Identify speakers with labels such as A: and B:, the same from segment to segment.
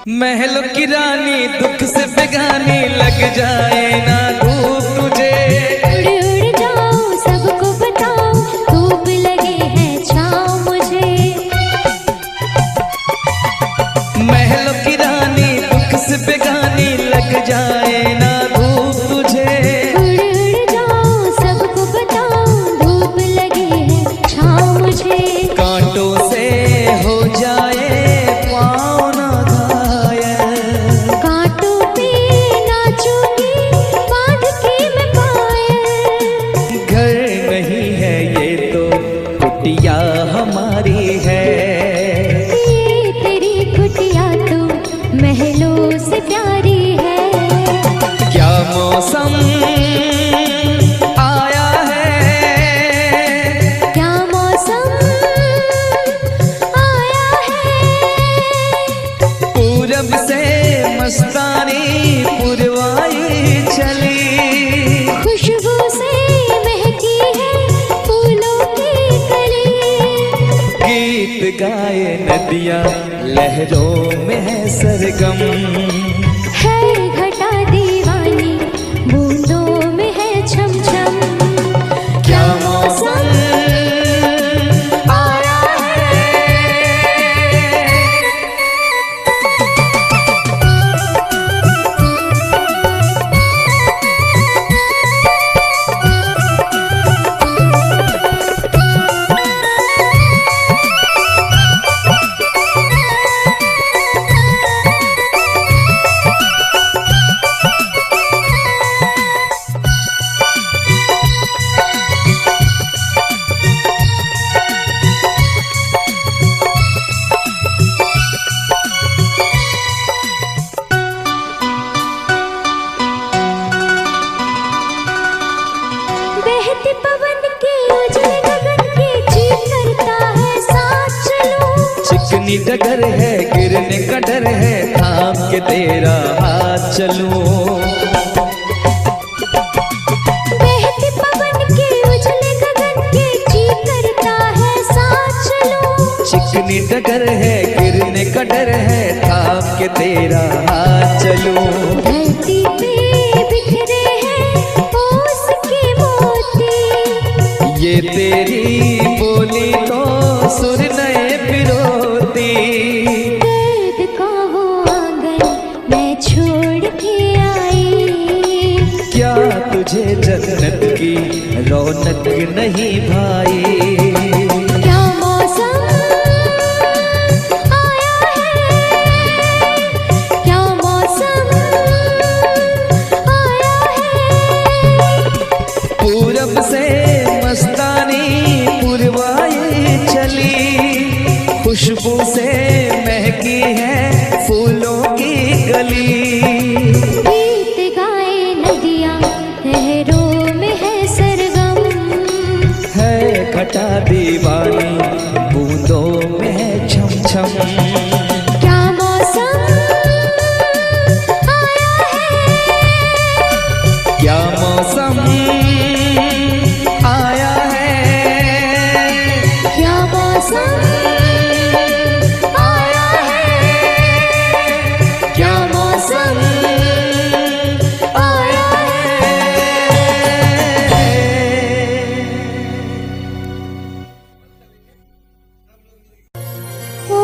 A: महलों की रानी दुख से बेगानी लग जाए ना धूप तुझे।
B: उड़ उड़ जाऊं सबको बताऊं धूप लगे है छाँव मुझे।
A: महलों की रानी दुख से बेगानी लग जाए ना धूप तुझे।
B: उड़ उड़ जाऊं सबको बताऊं धूप लगे है छाँव मुझे।
A: कांटों से हो जाए पाँव ना घायल,
B: कांटों पे नाचूंगी बांध के मैं पायल।
A: घर नहीं है ये तो कुटिया हमारी है।
B: ये तेरी कुटिया तो महलों से प्यारी है।
A: क्या मौसम आया है,
B: क्या मौसम आया है।
A: पूरब से मस्तानी पुरवाई चली।
B: खुशबू से महकी है फूलों की कली।
A: गीत गाए नदियाँ लहरों में है सरगम।
B: है घटा दीवानी बूंदों में है छम छम।
A: क्या मौसम आया
B: बहते पवन के उजले गगन के जी करता है साथ चलूं।
A: चिकनी डगर है गिरने का डर है थाम के तेरा हाथ चलूं।
B: बहते पवन के उजले गगन के जी करता है साथ चलूं।
A: चिकनी डगर है गिरने का डर है थाम के तेरा हाथ चलूं।
B: धरती पे बिखरे हैं ओस के मोती।
A: ये तेरी बोली तो सुर नए पिरोती।
B: दर्द का वो आंगन मैं छोड़ के आई।
A: क्या तुझे जन्नत की रौनक नहीं भाई।
B: क्या मौसम आया है। क्या मौसम आया है।
A: पूरब से मस्तानी पुरवाई चली। खुशबू से महकी है फूलों की गली।
B: गीत गाए नदियाँ लहरों में है सरगम।
A: है घटा दीवानी बूंदों में है छम छम।
B: क्या मौसम आया है।
A: क्या मौसम आया है।
B: क्या मौसम आया है।
A: क्या मौसम आया है।
B: ओ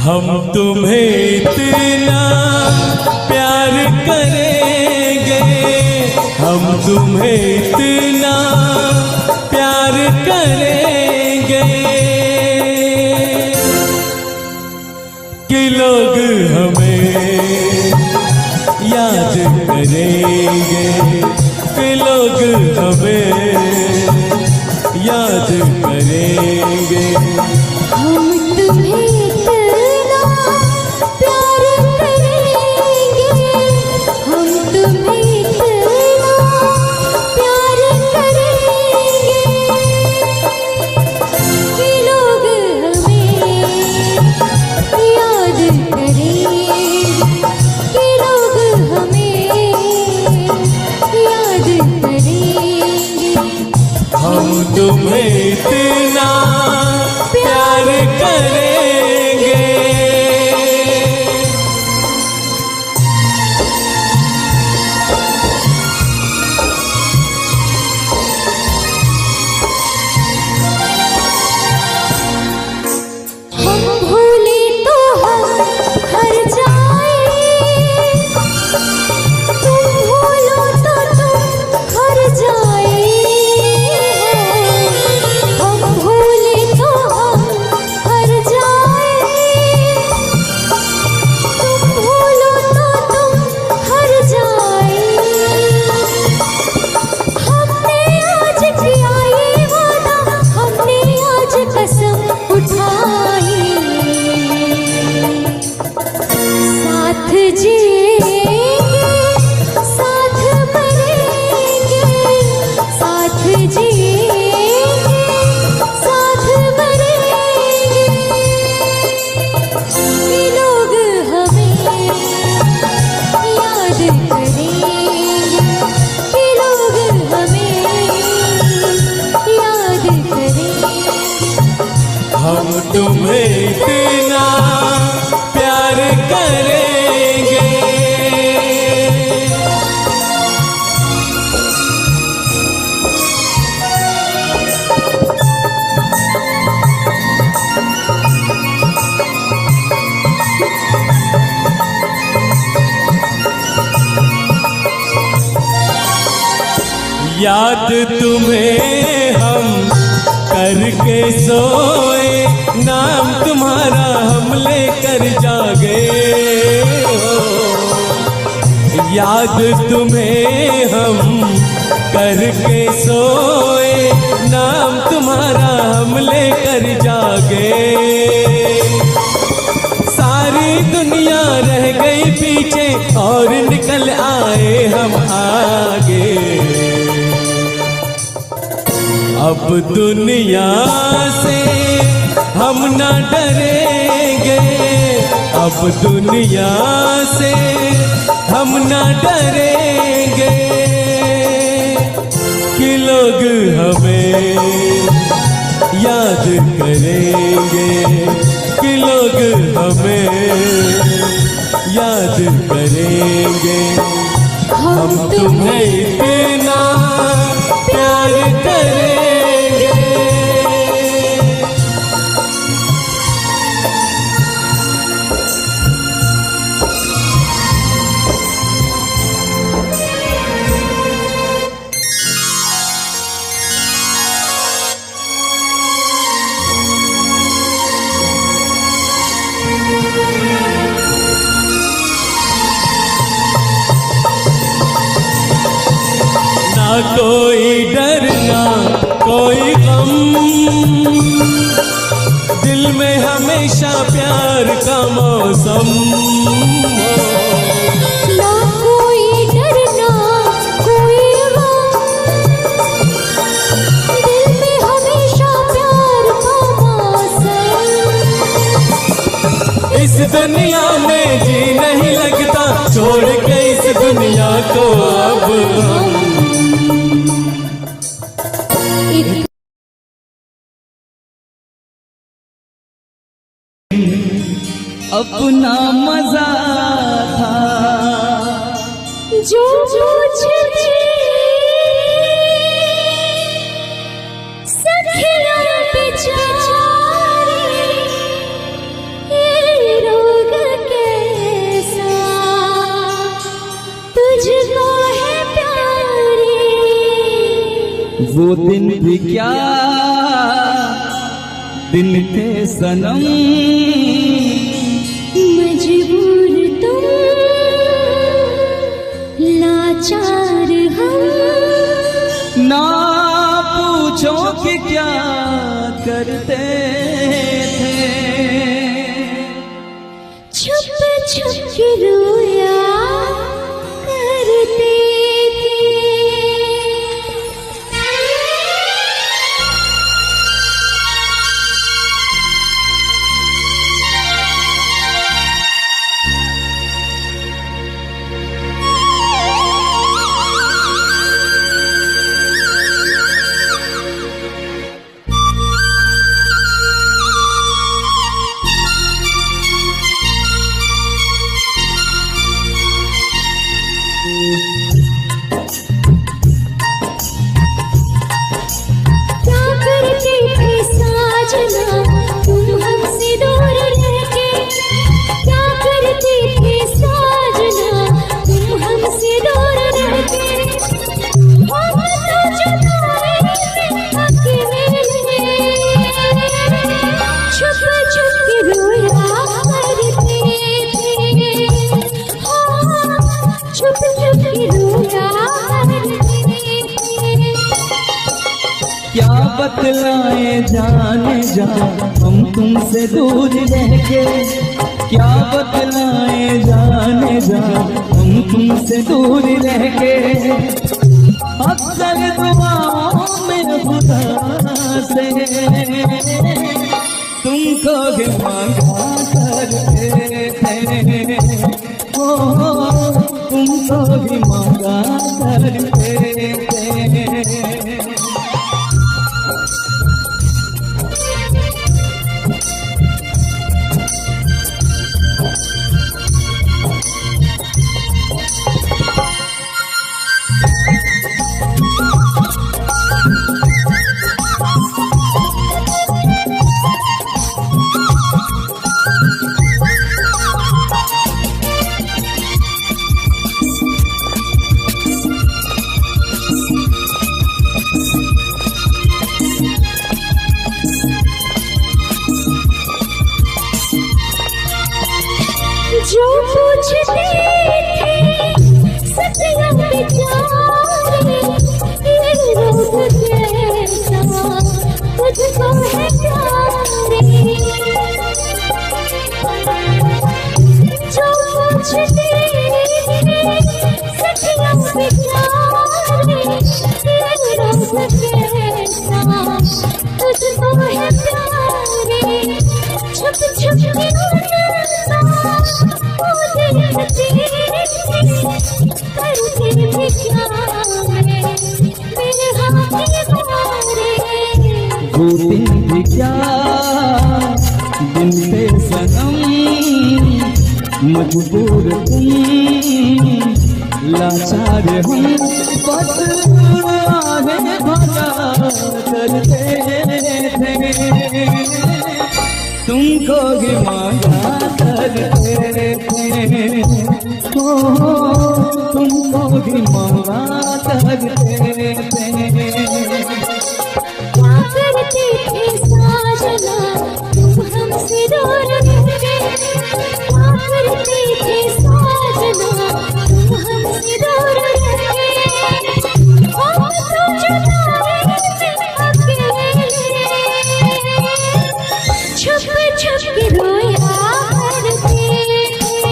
C: हम तुम्हें इतना प्यार करेंगे, हम तुम्हें इतना प्यार करेंगे कि लोग हमें याद करेंगे, कि लोग हमें याद करेंगे।
B: हम तुम्हें इतना प्यार करेंगे, हम तुम्हें इतना प्यार करेंगे कि लोग हमें याद करेंगे, कि लोग हमें याद करेंगे।
C: हम तुम्हें इतना प्यार करेंगे।
B: हम भूले तो हम हर जाए, तुम भूलो तो तुम हर जाए। हम भूले तो हम हर जाए, तुम भूलो तो तुम हर जाए। हमने आज किया ये वादा, हमने आज कसम उठाई, साथ जिएंगे साथ मरेंगे, साथ जिएंगे साथ मरेंगे कि लोग हमें याद करेंगे, कि लोग हमें याद करेंगे।
C: हम तुम्हें इतना प्यार करेंगे। याद तुम्हें हम करके सोए, नाम तुम्हारा हम लेकर जागे हो। याद तुम्हें हम करके सोए, नाम तुम्हारा हम लेकर जागे। सारी दुनिया रह गई पीछे और निकल आए हम आगे। अब दुनिया से हम न डरेंगे, अब दुनिया से हम न डरेंगे कि लोग हमें याद करेंगे, कि लोग हमें याद करेंगे। हम तुम्हें इतना प्यार करेंगे। ना कोई डर ना कोई गम, दिल में हमेशा प्यार का मौसम हो।
B: ना कोई डर ना कोई गम, दिल में हमेशा प्यार का मौसम।
C: इस दुनिया में जी नहीं लगता, छोड़ के इस दुनिया को अब हम
A: अपना मजा था
B: जो मुझे सखिया बेचारी
A: वो दिन भी क्या दिन थे सनम,
B: मजबूर तुम लाचार हम,
A: ना पूछो कि क्या करते थे,
B: छुप छुप के रोया करते थे। क्या करते थे साजना तुम हमसे दूर रह के, क्या करते थे साजना तुम हमसे दूर रह के, हम तो जुदाई अकेले छुप छुप के रोया करते थे, छुप छुप के रोया करते थे।
A: क्या बतलाए जाने जा हम तुमसे दूर रह के, क्या बतलाए जाने जा हम तुमसे दूर रह के, अक्सर दुआओं में खुदा से तुमको भी मांगा करते थे, ओ तुमको भी मांगा करते थे।
B: जो पूछते थे सतिया बेचारे, ये रोग कैसा तुझको है प्यारे, जो पूछते थे सतिया बेचारे, ये रोग कैसा तुझको है प्यारे, छुप छुप के करते थे क्या मेरे हाथ मारे,
A: वो दिन भी क्या दिन थे सनम, मजबूर तुम लाचार हम, बस आगे भगा करते थे, तुमको भी मांगा करते थे, ओ तुमको भी मांगा करते थे।
B: क्या करते थे साजना तुम हमसे दूर रह के, क्या करते थे साजना तुम हमसे दूर रह के, हम तो जुदाई अकेले छुप छुप के रोया करते थे,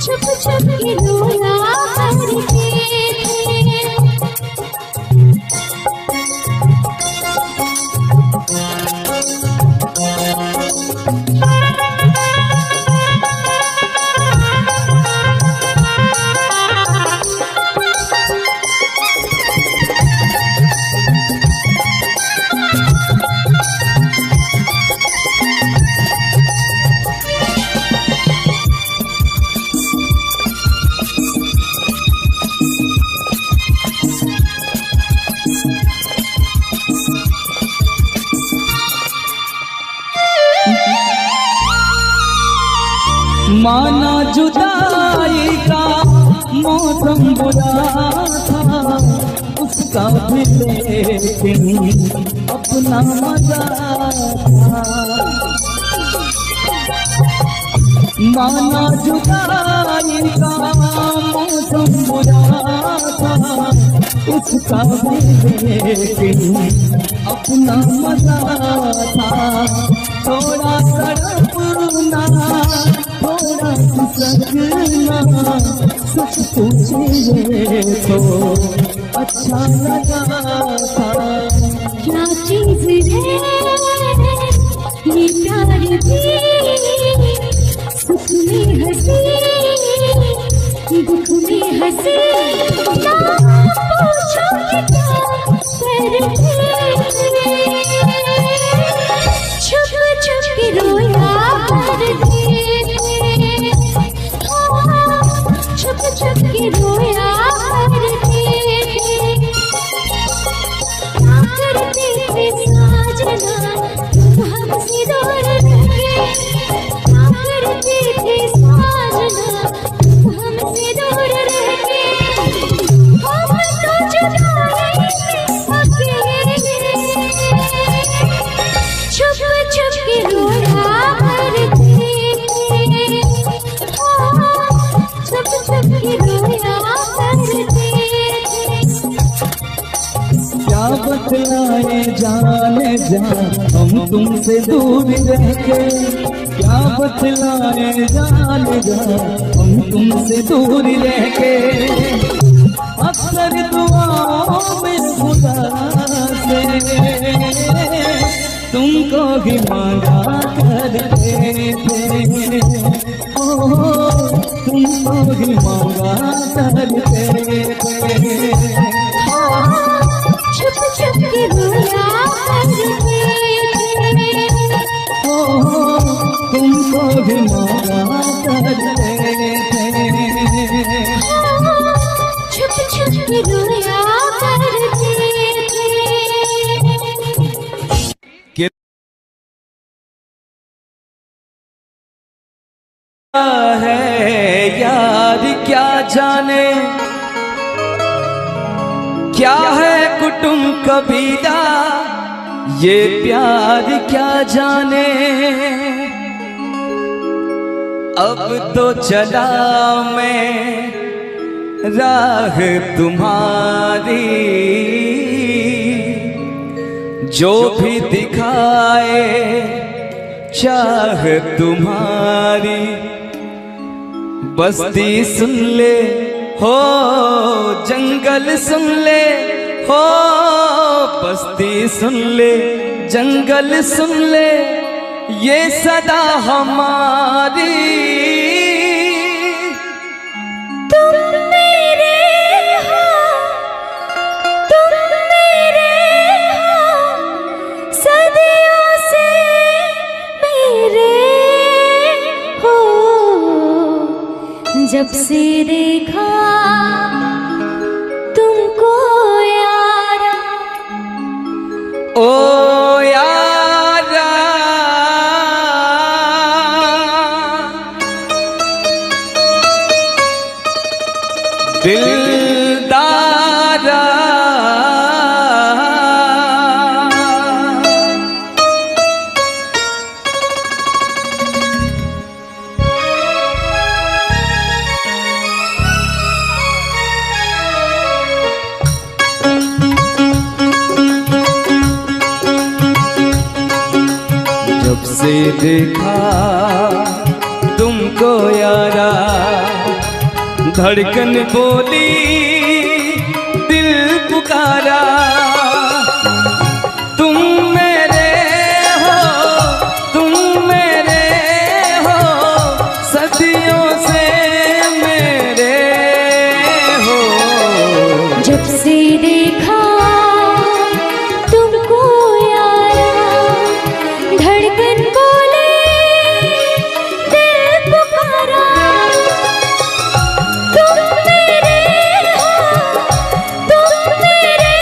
B: छुप छुप के रोया करते थे।
A: माना जुदाई का मौसम बुरा था, उसका भी लेकिन अपना मजा था। माना जुदाई का मौसम बुरा था, उसका भी लेकिन अपना मजा था। थोड़ा तड़पना, थोड़ा सकना, सच पूछिए तो अच्छा लगा था।
B: क्या चीज है ये प्यार भी, सुख में हंसी दुख में हंसी, ना पूछो कि क्या करते, छुप छुप के रोया करते, छुप छुप के रोया करते, क्या करते थे साजना तुम हमसे दूर रहे, क्या करते थे साजना तुम हमसे दूर रहे, हम तो जुदाई अकेले, छुप छुप के रोया करते, छुप छुप के रोया करते।
A: क्या बतलाए जाने जा हम तुमसे दूर रह के, क्या बतलाए जाने जा हम तुमसे दूर रह के। अक्सर दुआओं में खुदा से तुमको भी मांगा करते थे, ओ तुमको भी मांगा करते थे।
B: छुप छुप के रोया करते थे,
A: तुमको भी मांगा करते थे।
B: छुप छुप के रोया करते थे।
A: है यार क्या जाने, क्या है कुटुंब कबीला, ये प्यार क्या जाने। अब तो चला मैं राह तुम्हारी, जो भी दिखाए चाह तुम्हारी। बस्ती सुन ले हो, जंगल सुन ले हो, बस्ती सुन ले जंगल सुन ले, ये सदा हमारी।
B: तुम मेरे हो, तुम मेरे हो, सदियों से मेरे हो, जब से देखा तुमको यारा,
A: ओ यारा दिलदारा, जब से देखा तुमको यारा, धड़कन बोली दिल पुकारा। तुम मेरे हो, तुम मेरे हो, सदियों से मेरे हो।
B: जब से देखा तुमको यारा, धड़कन बोले दिल पुकारा। तुम मेरे हो, तुम मेरे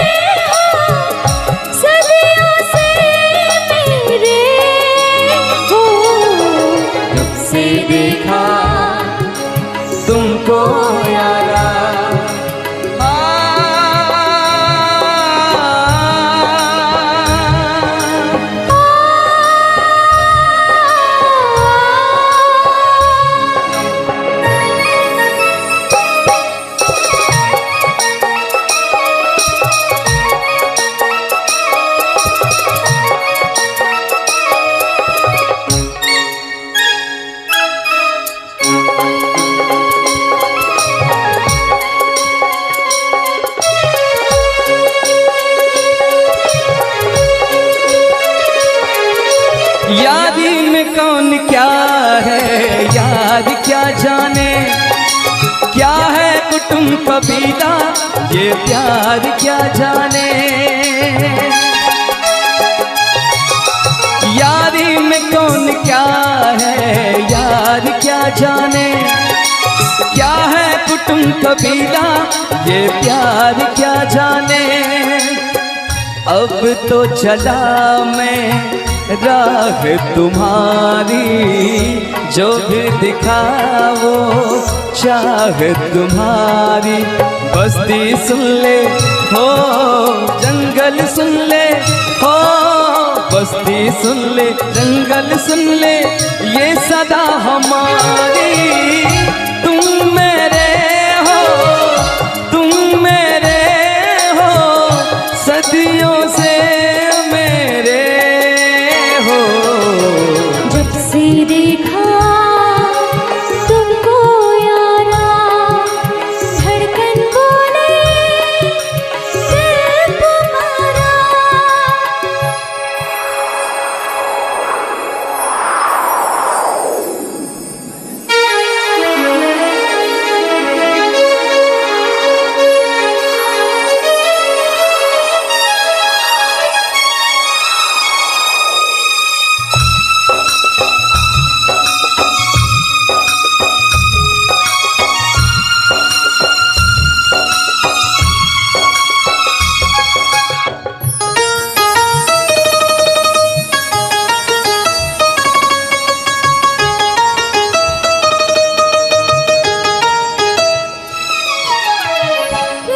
A: जाने, क्या है कुटुंब कबीला ये प्यार क्या जाने। यारी में कौन क्या है यार क्या जाने, क्या है कुटुंब कबीला ये प्यार क्या जाने। अब तो चला मैं राह तुम्हारी, जो भी दिखाओ चाह तुम्हारी। बस्ती सुन ले हो जंगल सुन ले हो, बस्ती सुन ले जंगल सुन ले ये सदा हमारी। तुम मेरे हो तुम मेरे हो, सदियों से मेरे हो।
B: जब से देखा तुमको यारा, धड़कन बोले दिल तुम्हारा।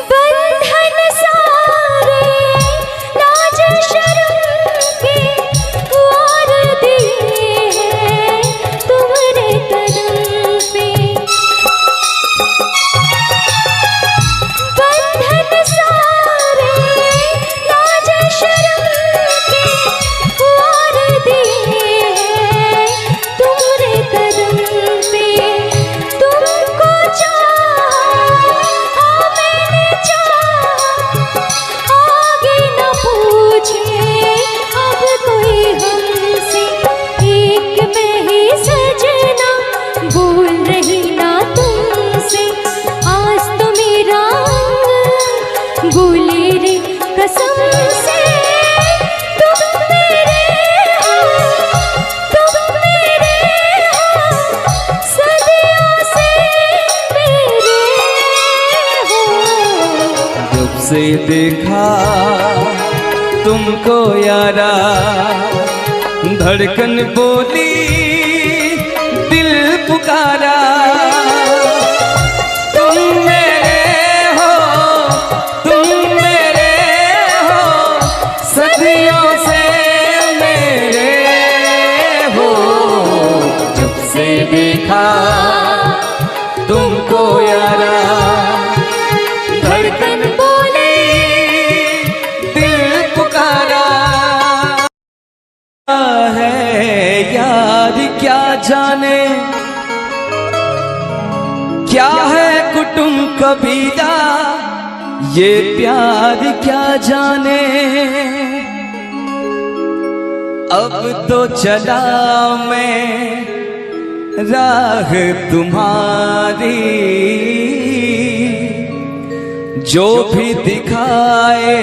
B: बंधन सारे लाज शर्म के वार दिए हैं तुम्हारे कदम पे। बंधन सारे लाज शर्म के वार दिए हैं तुम्हारे कदम पे। तुमको चाहा मैंने चाहा, आगे न पूछे अब कोई हमसे। एक मैं ही सजना बोल रही ना तुमसे, आज तो मेरा अंग बोले रे कसम से। तुम मेरे हो तुम मेरे हो, सदियों से मेरे हो।
A: जब से देखा तुमको यारा, धड़कन बोली दिल पुकारा। तुम मेरे हो सदियों से मेरे हो। जब से देखा तुमको यारा, धड़कन बोली दिल पुकारा। है यार क्या जाने, क्या है कुटुंब कबीला ये प्यार क्या जाने। अब तो चला मैं राह तुम्हारी, जो भी दिखाए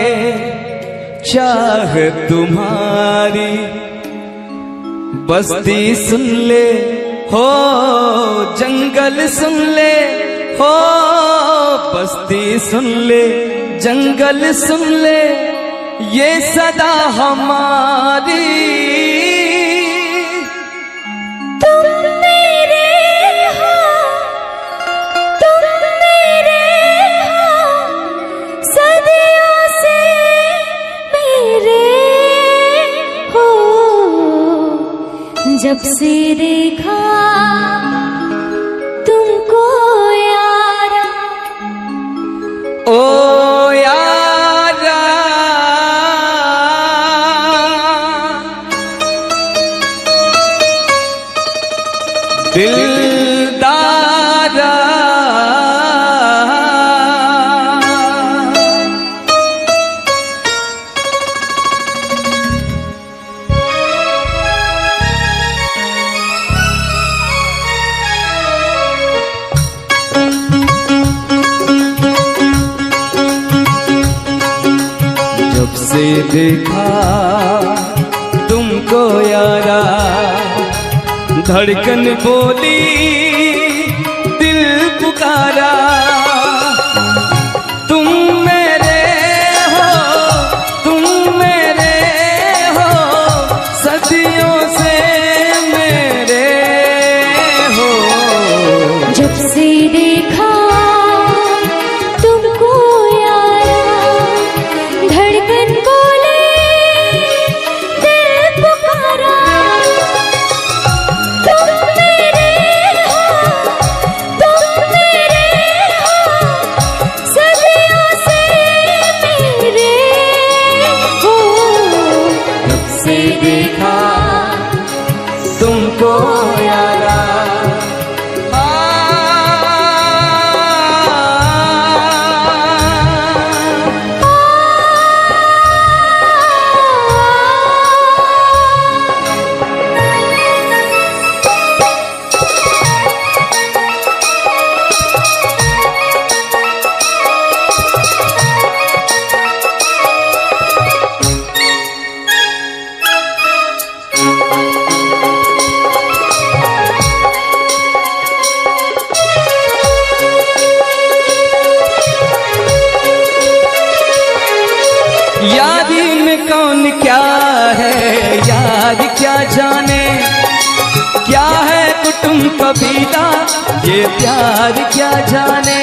A: चाह तुम्हारी। बस्ती सुन ले हो जंगल सुन ले हो, बस्ती सुन ले जंगल सुन ले ये सदा हमारी।
B: तुम मेरे हो तुम मेरे हो, सदियों से मेरे हो। जब से देखा तुमको यारा,
A: ओ यारा दिलदारा, जब से देखा तुमको यारा, धड़कन बोली दिल पुकारा, तुम मेरे हो, तुम मेरे हो, सदियों से मेरे हो।
B: जब से देखा तुमको यारा, धड़कन बोले दिल पुकारा, तुम मेरे हो, तुम मेरे हो, सदियों से मेरे हो।
A: जब से देखा तुमको यारा, यारी में कौन क्या है यार क्या जाने, क्या है कुटुंब कबीला ये प्यार क्या जाने।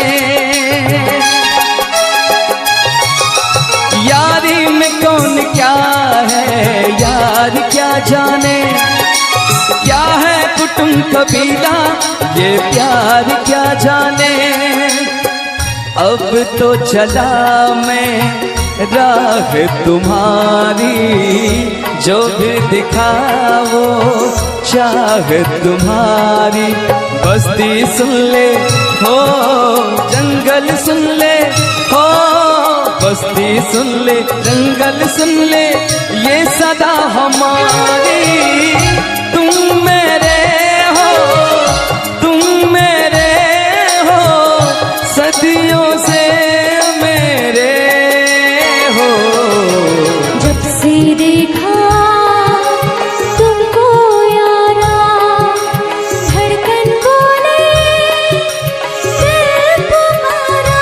A: यारी में कौन क्या है यार क्या जाने, क्या है कुटुंब कबीला ये प्यार क्या जाने। अब तो चला मैं राह तुम्हारी, जो भी दिखाओ चाह तुम्हारी। बस्ती सुन ले हो, जंगल सुन ले हो, बस्ती सुन ले जंगल सुन ले, ये सदा हमारी। तुम मेरे हो, तुम मेरे हो, सदियों से मेरे हो।
B: जब से देखा तुमको यारा, धड़कन बोले दिल पुकारा।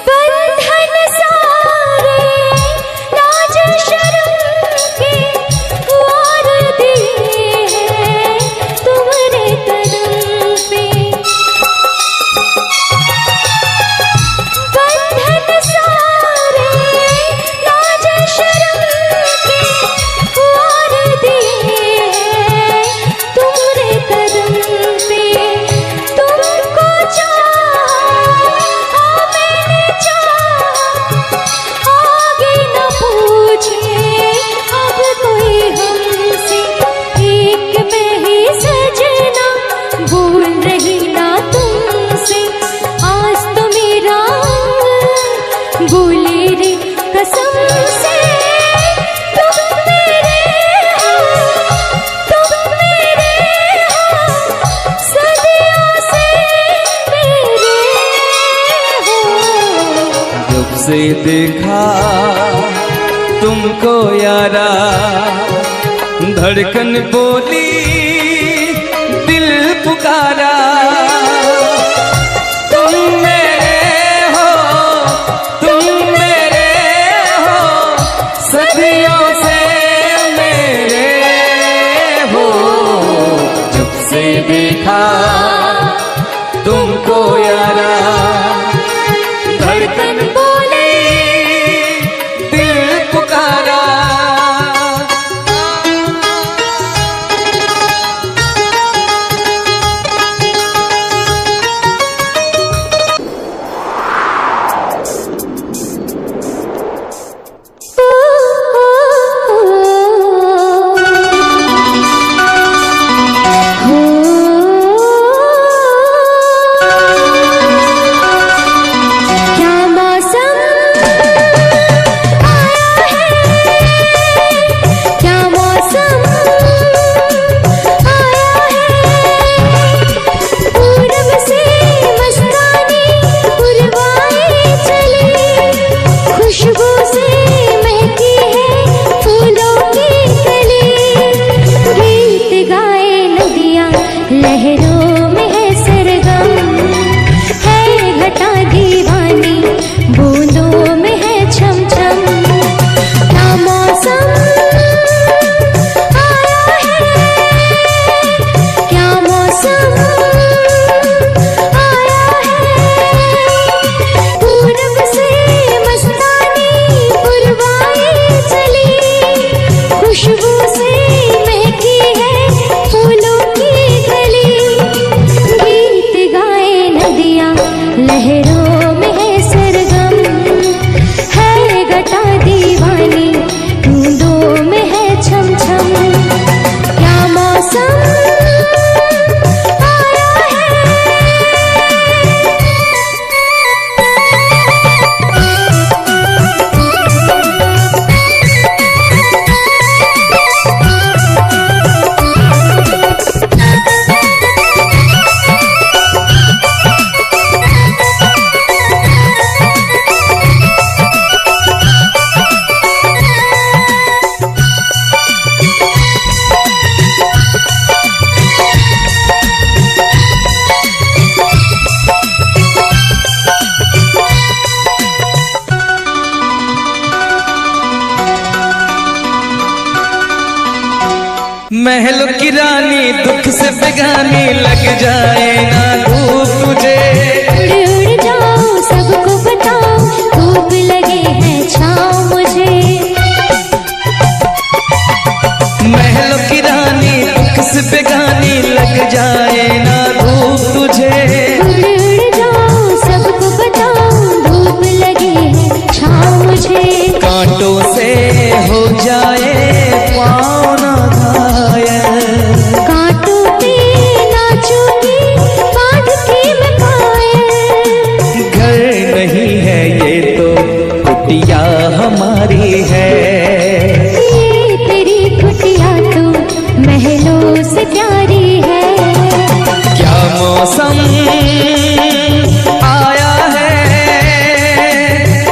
B: बंधन सारे लाज शर्म के वार दिए हैं तुम्हारे कदम पे। बंधन सारे लाज शर्म के वार दिए हैं तुम्हारे कदम पे। तुमको चाहा मैंने चाहा, आगे न पूछे अब कोई हमसे। एक मैं ही सजना भूल रही ना तुमसे, आज तो मेरा बोले रे कसम से। तुम मेरे हो, तुम मेरे हो, सदियों से मेरे हो।
A: जब से देखा तुमको यारा, धड़कन बोली दिल पुकारा। तुम मेरे हो, तुम मेरे हो, सदियों से मेरे हो। जब से देखा तुमको यारा, धड़कन बोली दिल पुकारा। महलों की रानी दुख से बेगानी, लग जाए ना धूप तुझे।
B: उड़ उड़ जाओ सबको बताओ, धूप लगे है छाँव मुझे।
A: महलों की रानी दुख से बेगानी, लग जाए ना धूप तुझे।
B: उड़ उड़ जाओ सबको बताओ, धूप लगे है छाँव मुझे।
A: कांटों से हो जाए पाँव ना घायल,
B: कांटों पे नाचूंगी बांध के मैं पायल।
A: घर नहीं है ये तो कुटिया हमारी है।
B: ये तेरी कुटिया तो महलों से प्यारी है।
A: क्या मौसम आया है,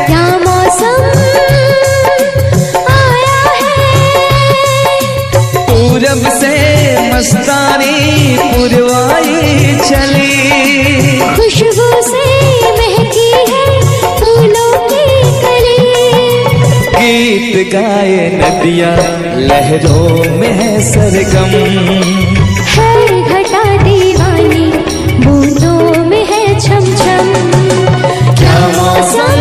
B: क्या मौसम आया है।
A: पूरब से मस्तानी पुरवाई चली।
B: खुशबू से महकी है फूलों की कली।
A: गीत गाए नदियाँ लहरों में है सरगम।
B: है घटा दीवानी बूंदों में है छम छम।
A: क्या मौसम